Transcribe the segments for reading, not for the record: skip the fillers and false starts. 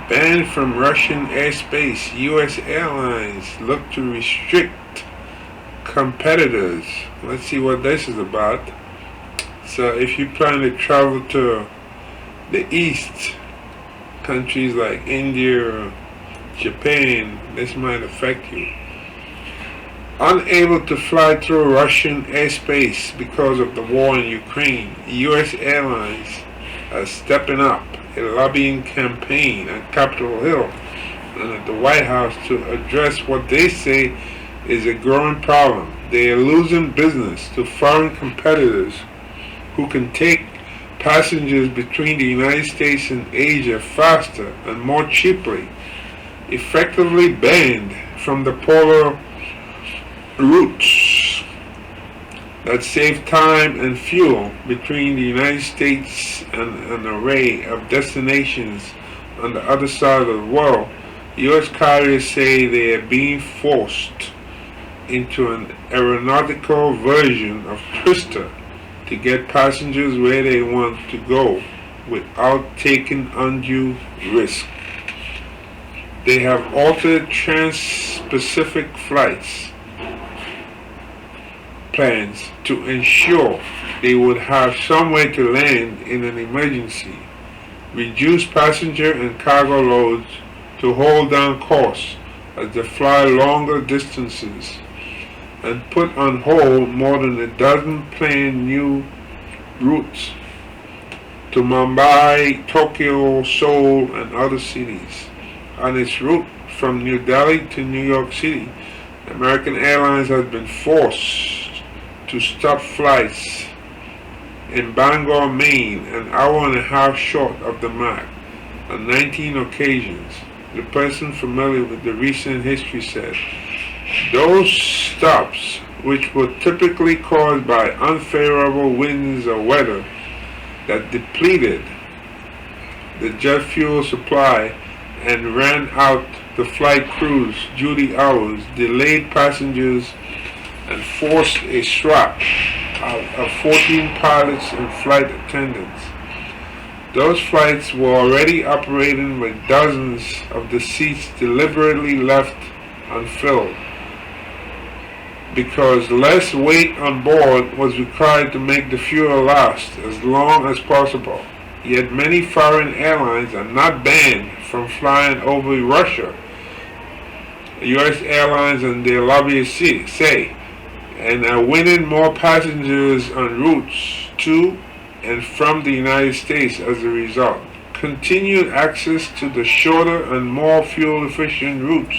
Banned from Russian airspace, U.S. airlines look to restrict competitors. Let's see what this is about. So if you plan to travel to the east, countries like India or Japan, this might affect you. Unable to fly through Russian airspace because of the war in Ukraine, U.S. Airlines are stepping up a lobbying campaign at Capitol Hill and at the White House to address what they say is a growing problem. They are losing business to foreign competitors who can take passengers between the United States and Asia faster and more cheaply, effectively banned from the polar routes that save time and fuel between the United States and an array of destinations on the other side of the world. U.S. carriers say they are being forced into an aeronautical version of Twister to get passengers where they want to go without taking undue risk. They have altered trans-Pacific flights plans to ensure they would have somewhere to land in an emergency, reduce passenger and cargo loads to hold down costs as they fly longer distances, and put on hold more than a dozen planned new routes to Mumbai, Tokyo, Seoul, and other cities. On its route from New Delhi to New York City, American Airlines has been forced to stop flights in Bangor, Maine, an hour and a half short of the mark on 19 occasions. The person familiar with the recent history said, those stops, which were typically caused by unfavorable winds or weather that depleted the jet fuel supply and ran out the flight crew's duty hours, delayed passengers, and forced a swap of 14 pilots and flight attendants. Those flights were already operating with dozens of the seats deliberately left unfilled because less weight on board was required to make the fuel last as long as possible. Yet many foreign airlines are not banned from flying over Russia. U.S. airlines and their lobbyists say, and are winning more passengers on routes to and from the United States as a result. Continued access to the shorter and more fuel-efficient routes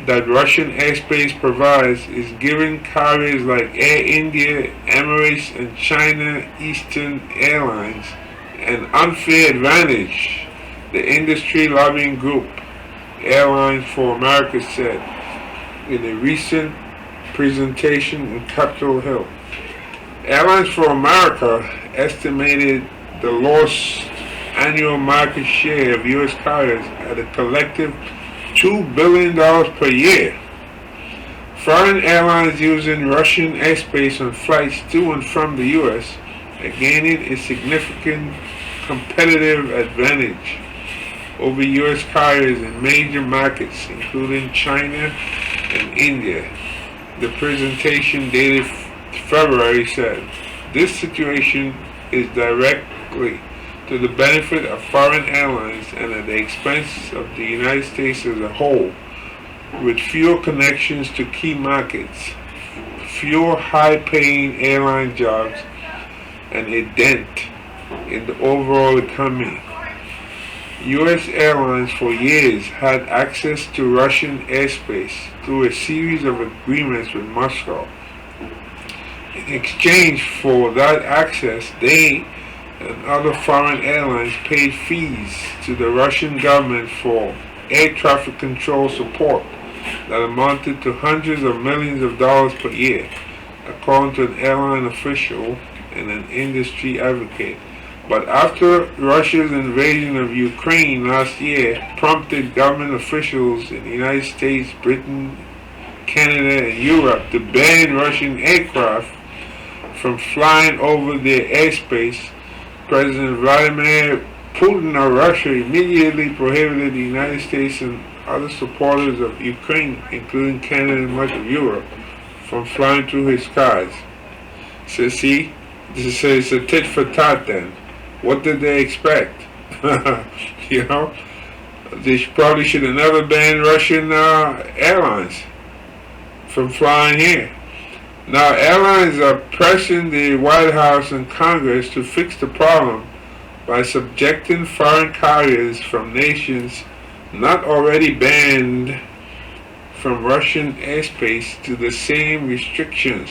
that Russian airspace provides is giving carriers like Air India, Emirates, and China Eastern Airlines an unfair advantage, the industry lobbying group Airlines for America said in a recent presentation in Capitol Hill. Airlines for America estimated the lost annual market share of U.S. carriers at a collective $2 billion per year. Foreign airlines using Russian airspace on flights to and from the U.S. are gaining a significant competitive advantage over U.S. carriers in major markets including China and India. The presentation dated February said, this situation is directly to the benefit of foreign airlines and at the expense of the United States as a whole, with fewer connections to key markets, fewer high-paying airline jobs, and a dent in the overall economy. U.S. airlines for years had access to Russian airspace through a series of agreements with Moscow. In exchange for that access, they and other foreign airlines paid fees to the Russian government for air traffic control support that amounted to hundreds of millions of dollars per year, according to an airline official and an industry advocate. But after Russia's invasion of Ukraine last year prompted government officials in the United States, Britain, Canada, and Europe to ban Russian aircraft from flying over their airspace, President Vladimir Putin of Russia immediately prohibited the United States and other supporters of Ukraine, including Canada and much of Europe, from flying through his skies. So see, this is a tit for tat then. What did they expect? You know, they probably should have never banned Russian airlines from flying here. Now, airlines are pressing the White House and Congress to fix the problem by subjecting foreign carriers from nations not already banned from Russian airspace to the same restrictions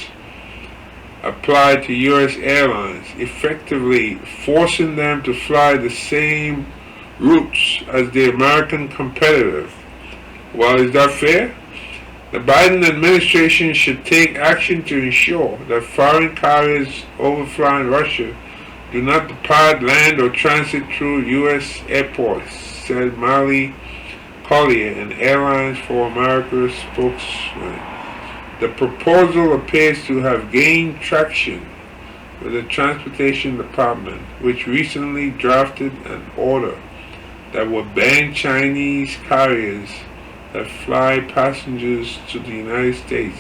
applied to U.S. airlines, effectively forcing them to fly the same routes as the American competitor. Well, is that fair? The Biden administration should take action to ensure that foreign carriers overflying Russia do not depart, land, or transit through U.S. airports, said Molly Collier, an Airlines for America spokesman. The proposal appears to have gained traction with the Transportation Department, which recently drafted an order that would ban Chinese carriers that fly passengers to the United States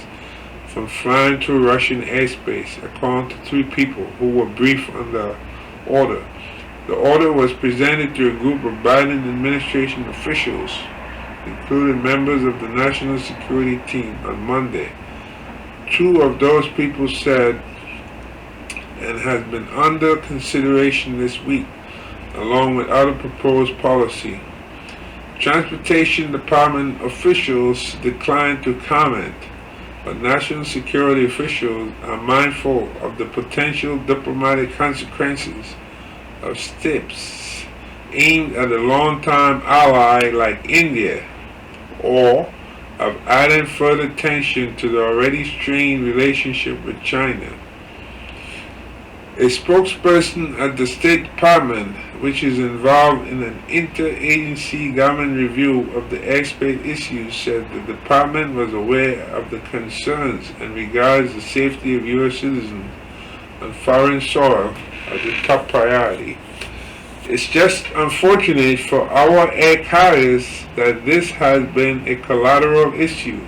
from flying through Russian airspace, according to 3 people who were briefed on the order. The order was presented to a group of Biden administration officials, including members of the National Security Team, on Monday. 2 of those people said, and has been under consideration this week, along with other proposed policy. Transportation Department officials declined to comment, but national security officials are mindful of the potential diplomatic consequences of steps aimed at a longtime ally like India, or of adding further tension to the already strained relationship with China. A spokesperson at the State Department, which is involved in an interagency government review of the airspace issues, said the department was aware of the concerns and regards the safety of U.S. citizens on foreign soil as a top priority. It's just unfortunate for our air carriers that this has been a collateral issue,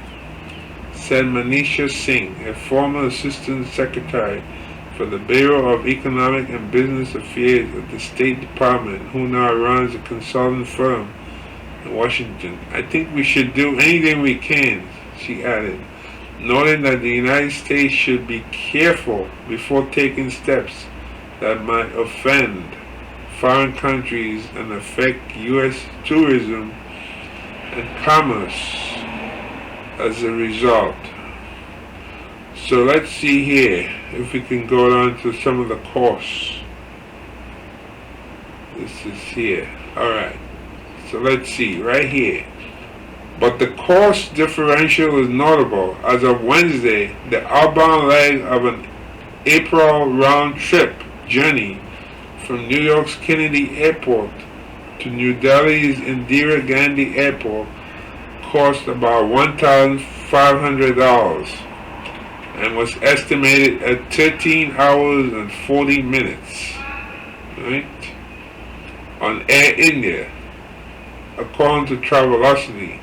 said Manisha Singh, a former Assistant Secretary for the Bureau of Economic and Business Affairs at the State Department, who now runs a consulting firm in Washington. I think we should do anything we can, she added, noting that the United States should be careful before taking steps that might offend foreign countries and affect U.S. tourism and commerce as a result. So let's see here if we can go down to some of the costs. This is here. Alright. So let's see right here. But the cost differential is notable. As of Wednesday, the outbound leg of an April round trip journey from New York's Kennedy Airport to New Delhi's Indira Gandhi Airport cost about $1,500 and was estimated at 13 hours and 40 minutes, right, on Air India, according to Travelocity.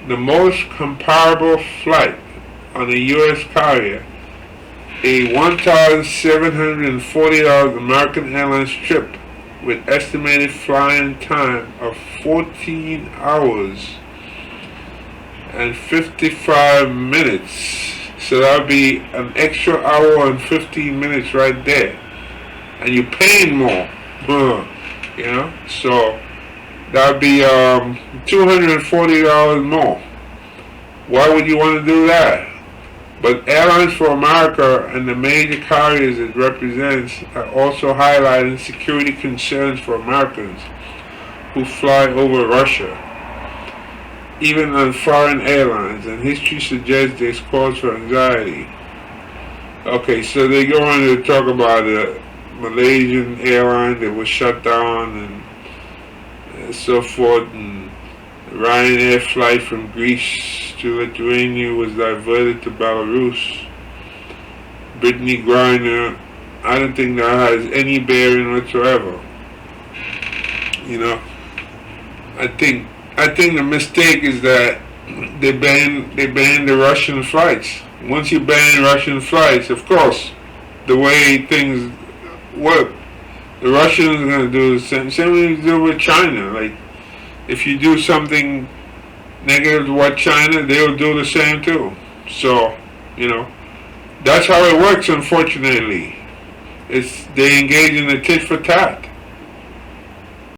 The most comparable flight on a U.S. carrier, a $1,740 American Airlines trip with estimated flying time of 14 hours and 55 minutes. So that would be an extra hour and 15 minutes right there. And you're paying more. You know? So that would be $240 more. Why would you want to do that? But Airlines for America and the major carriers it represents are also highlighting security concerns for Americans who fly over Russia, even on foreign airlines, and history suggests there's cause for anxiety. Okay, so they go on to talk about the Malaysian airline that was shut down and so forth, and the Ryanair flight from Greece to Lithuania was diverted to Belarus. Brittany Griner, I don't think that has any bearing whatsoever. You know, I think the mistake is that they ban the Russian flights. Once you ban Russian flights, of course, the way things work, the Russians are going to do the same. Same thing they do with China. Like, if you do something negative toward China, they'll do the same too. So, you know, that's how it works. Unfortunately, it's they engage in a tit for tat.